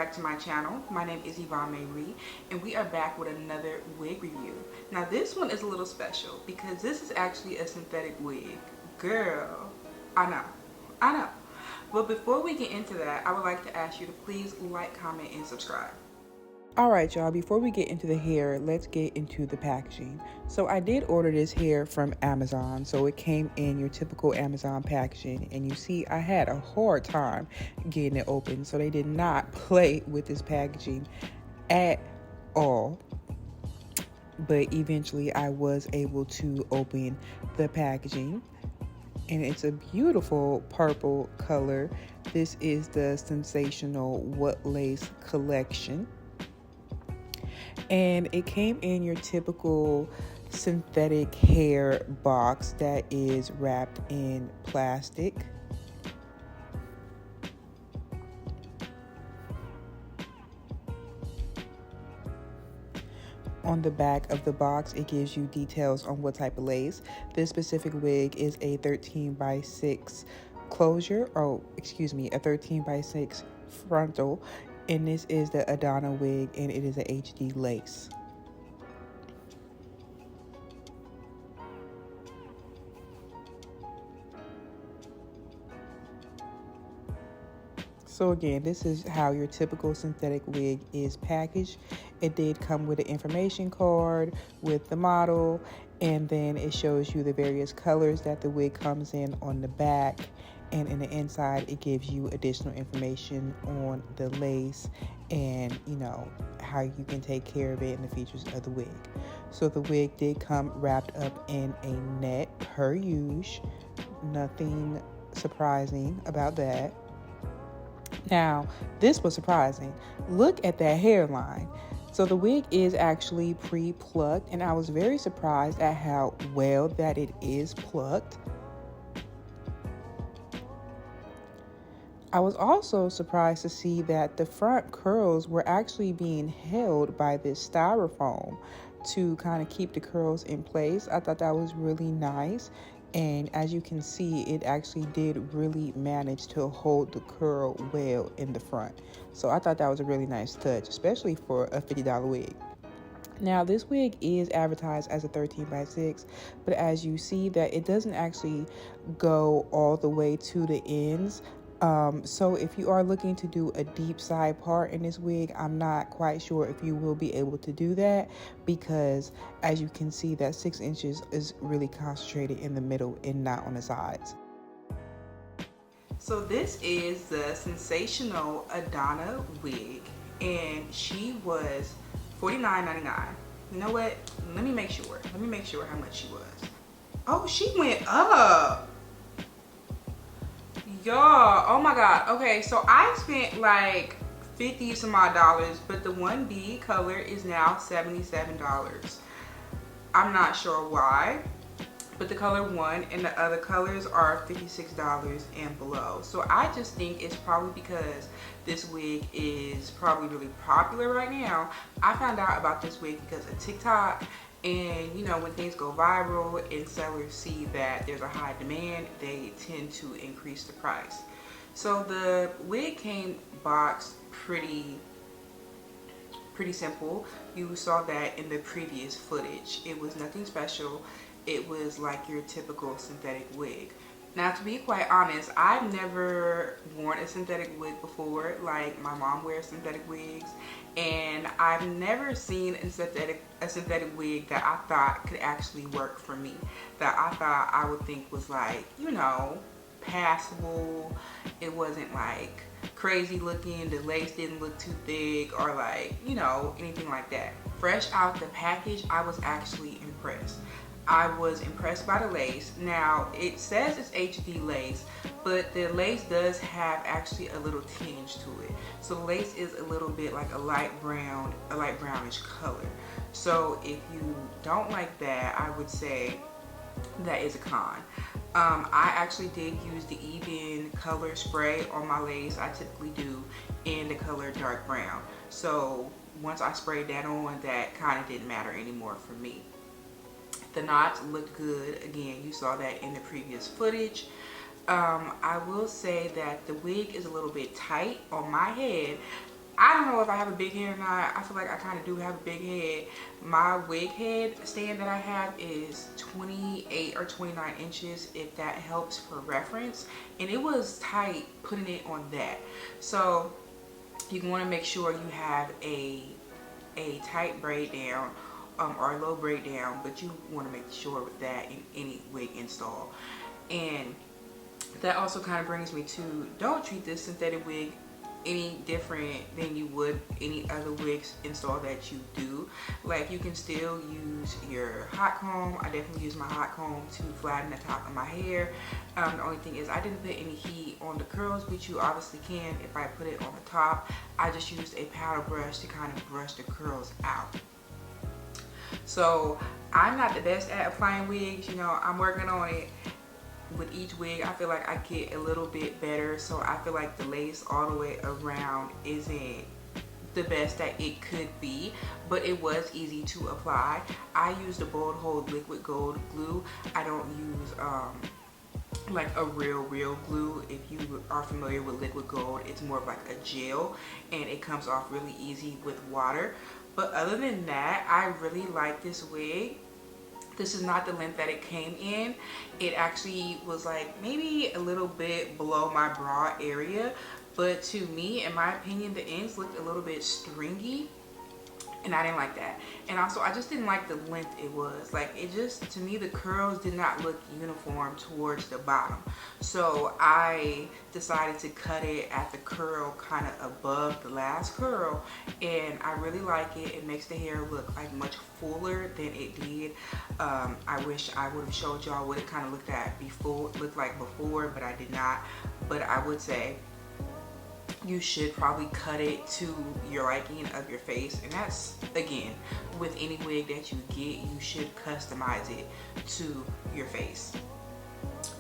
back to my channel. My name is YvonneMaere and we are back with another wig review. Now this one is a little special because this is actually a synthetic wig. Girl, I know. But before we get into that, I would like to ask you to please like, comment, and subscribe. Alright y'all, before we get into the hair, let's get into the packaging. So I did order this hair from Amazon, so it came in your typical Amazon packaging, and you see I had a hard time getting it open, so they did not play with this packaging at all. But eventually I was able to open the packaging, and it's a beautiful purple color. This is the Sensational What Lace collection. And it came in your typical synthetic hair box that is wrapped in plastic. On the back of the box, it gives you details on what type of lace. This specific wig is a 13x6 closure, a 13x6 frontal. And this is the Adanna wig, and it is a HD lace. So again, this is how your typical synthetic wig is packaged. It did come with an information card with the model, and then it shows you the various colors that the wig comes in on the back. And in the inside, it gives you additional information on the lace and, how you can take care of it and the features of the wig. So the wig did come wrapped up in a net per use. Nothing surprising about that. Now, this was surprising. Look at that hairline. So the wig is actually pre-plucked, and I was very surprised at how well that it is plucked. I was also surprised to see that the front curls were actually being held by this styrofoam to kind of keep the curls in place. I thought that was really nice. And as you can see, it actually did really manage to hold the curl well in the front. So I thought that was a really nice touch, especially for a $50 wig. Now, this wig is advertised as a 13x6, but as you see that it doesn't actually go all the way to the ends. So if you are looking to do a deep side part in this wig, I'm not quite sure if you will be able to do that, because as you can see that 6 inches is really concentrated in the middle and not on the sides. So this is the Sensational Adanna wig, and she was $49.99. You know what? Let me make sure how much she was. Oh, she went up. Y'all, oh my god. Okay, so I spent like 50 some odd dollars, but the 1B color is now $77. I'm not sure why, but the color 1 and the other colors are $56 and below. So I just think it's probably because this wig is probably really popular right now. I found out about this wig because of TikTok. And when things go viral and sellers see that there's a high demand, they tend to increase the price. So the wig came boxed pretty simple. You saw that in the previous footage. It was nothing special. It was like your typical synthetic wig. Now, to be quite honest, I've never worn a synthetic wig before. Like, my mom wears synthetic wigs, and I've never seen a synthetic wig that I thought could actually work for me, that I thought I would think was like, passable. It wasn't like crazy looking, the lace didn't look too thick, or like, anything like that. Fresh out the package, I was actually impressed. I was impressed by the lace. Now, it says it's HD lace, but the lace does have actually a little tinge to it. So the lace is a little bit like a light brownish color. So if you don't like that, I would say that is a con. I actually did use the Even color spray on my lace. I typically do in the color dark brown. So once I sprayed that on, that kind of didn't matter anymore for me. The knots looked good. Again, you saw that in the previous footage. I will say that the wig is a little bit tight on my head. I don't know if I have a big head or not. I feel like I kind of do have a big head. My wig head stand that I have is 28 or 29 inches, if that helps for reference. And it was tight putting it on that. So you want to make sure you have a tight braid down, or a low braid down, but you want to make sure with that in any wig install. And that also kind of brings me to, don't treat this synthetic wig any different than you would any other wigs install that you do. Like, you can still use your hot comb. I definitely use my hot comb to flatten the top of my hair. The only thing is I didn't put any heat on the curls, which you obviously can if I put it on the top. I just used a powder brush to kind of brush the curls out. So I'm not the best at applying wigs, you know, I'm working on it. With each wig, I feel like I get a little bit better. So I feel like the lace all the way around isn't the best that it could be, but it was easy to apply. I use the Bold Hold liquid gold glue. I don't use like a real glue. If you are familiar with liquid gold, it's more of like a gel and it comes off really easy with water. But other than that, I really like this wig. This is not the length that it came in. It actually was like maybe a little bit below my bra area, but to me, in my opinion, the ends looked a little bit stringy, and I didn't like that. And also, I just didn't like the length it was. Like, it just, to me, the curls did not look uniform towards the bottom. So I decided to cut it at the curl kind of above the last curl, and I really like it. It makes the hair look like much fuller than it did. I wish I would have showed y'all what it kind of looked like before, but I did not. But I would say you should probably cut it to your liking of your face, and that's, again, with any wig that you get, you should customize it to your face.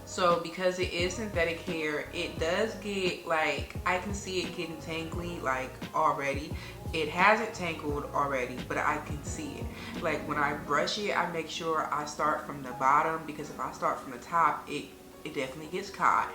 So because it is synthetic hair, it does get, like, I can see it getting tangly like already. It hasn't tangled already, but I can see it. Like, when I brush it, I make sure I start from the bottom, because if I start from the top, it definitely gets caught.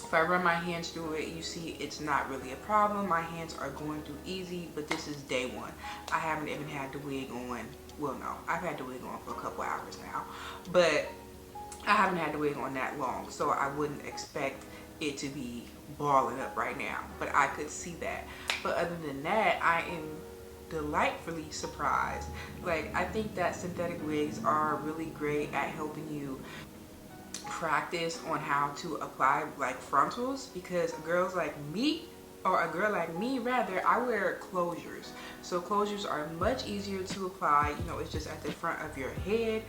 If I run my hands through it, you see it's not really a problem. My hands are going through easy, but this is day one. I haven't even had the wig on. Well, no, I've had the wig on for a couple hours now, but I haven't had the wig on that long, so I wouldn't expect it to be balling up right now, but I could see that. But other than that, I am delightfully surprised. Like, I think that synthetic wigs are really great at helping you practice on how to apply like frontals, because girls like me, or a girl like me rather, I wear closures. So closures are much easier to apply. You know, it's just at the front of your head,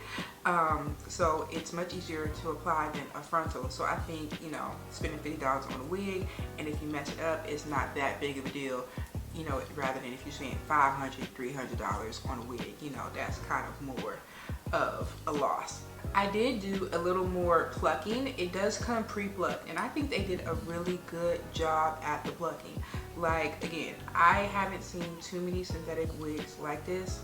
so it's much easier to apply than a frontal. So I think, you know, spending $50 on a wig, and if you mess it up, it's not that big of a deal, you know, rather than if you're spending $500, $300 on a wig. You know, that's kind of more of a loss. I did do a little more plucking. It does come pre-plucked, and I think they did a really good job at the plucking. Like, again, I haven't seen too many synthetic wigs like this,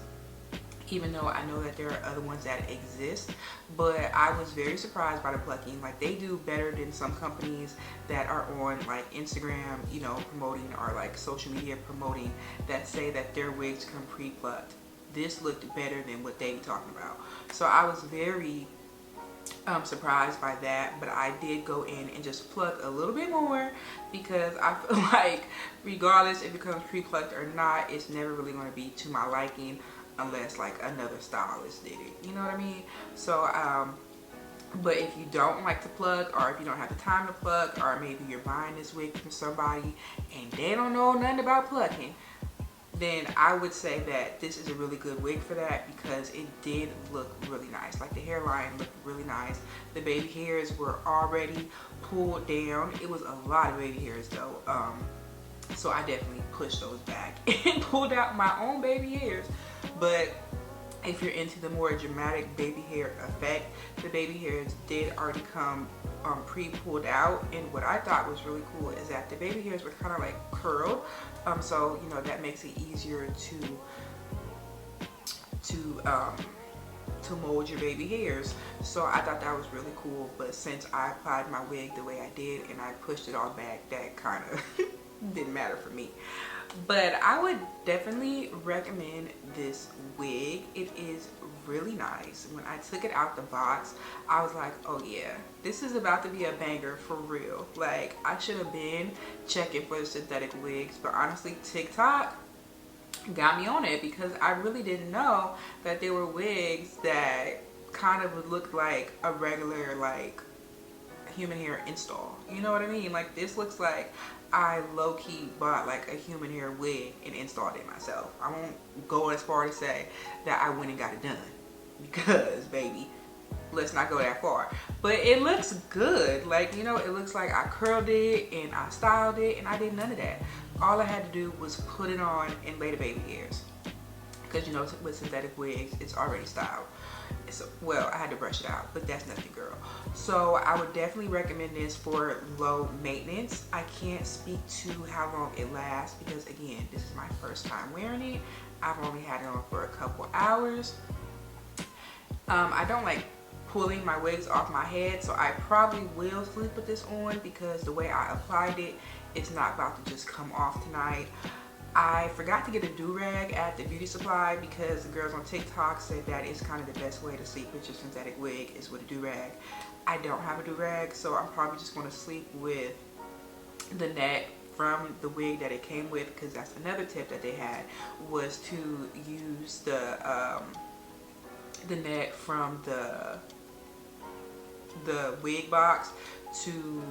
even though I know that there are other ones that exist, but I was very surprised by the plucking. Like, they do better than some companies that are on like Instagram, you know, promoting, or like social media promoting, that say that their wigs come pre-plucked. This looked better than what they were talking about. So I was very surprised by that, but I did go in and just pluck a little bit more, because I feel like regardless if it comes pre-plucked or not, it's never really going to be to my liking unless like another stylist did it, you know what I mean? So but if you don't like to pluck, or if you don't have the time to pluck, or maybe you're buying this wig from somebody and they don't know nothing about plucking, then I would say that this is a really good wig for that, because it did look really nice. Like, the hairline looked really nice. The baby hairs were already pulled down. It was a lot of baby hairs though, so I definitely pushed those back and pulled out my own baby hairs. But if you're into the more dramatic baby hair effect, the baby hairs did already come pre-pulled out. And what I thought was really cool is that the baby hairs were kind of like curled, so you know, that makes it easier to mold your baby hairs. So I thought that was really cool. But since I applied my wig the way I did and I pushed it all back, that kind of didn't matter for me. But I would definitely recommend this wig. It is really nice. When I took it out the box, I was like, oh yeah, this is about to be a banger for real. Like, I should have been checking for the synthetic wigs, but honestly, TikTok got me on it because I really didn't know that there were wigs that kind of would look like a regular like human hair install. You know what I mean? Like, this looks like I low-key bought like a human hair wig and installed it myself. I won't go as far to say that I went and got it done, because baby, let's not go that far. But it looks good. Like, you know, it looks like I curled it and I styled it, and I did none of that. All I had to do was put it on and lay the baby hairs, because you know, with synthetic wigs, it's already styled. So, well, I had to brush it out, but that's nothing, girl. So I would definitely recommend this for low maintenance. I can't speak to how long it lasts because, again, this is my first time wearing it. I've only had it on for a couple hours. I don't like pulling my wigs off my head, so I probably will sleep with this on because the way I applied it, it's not about to just come off tonight. I forgot to get a do-rag at the beauty supply because the girls on TikTok said that is kind of the best way to sleep with your synthetic wig is with a do-rag. I don't have a do-rag, so I'm probably just going to sleep with the net from the wig that it came with, because that's another tip that they had, was to use the net from the wig box to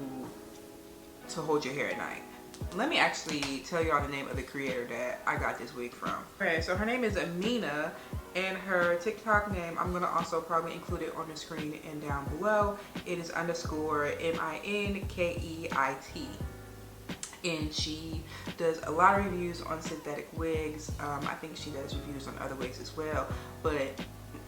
hold your hair at night. Let me actually tell y'all the name of the creator that I got this wig from. Okay, so her name is Amina, and her TikTok name, I'm gonna also probably include it on the screen and down below. It is _MINKEIT. And she does a lot of reviews on synthetic wigs. I think she does reviews on other wigs as well, but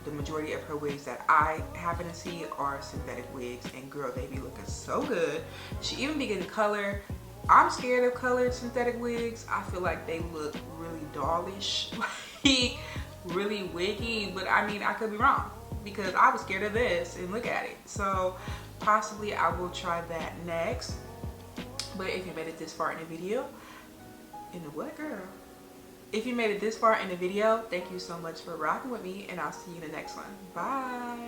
the majority of her wigs that I happen to see are synthetic wigs, and girl, they be looking so good. She even be getting color. I'm scared of colored synthetic wigs. I feel like they look really dollish, like really wiggy, but I mean, I could be wrong because I was scared of this, and look at it. So possibly I will try that next. But if you made it this far in the video, in the what, girl? If you made it this far in the video, thank you so much for rocking with me, and I'll see you in the next one. Bye.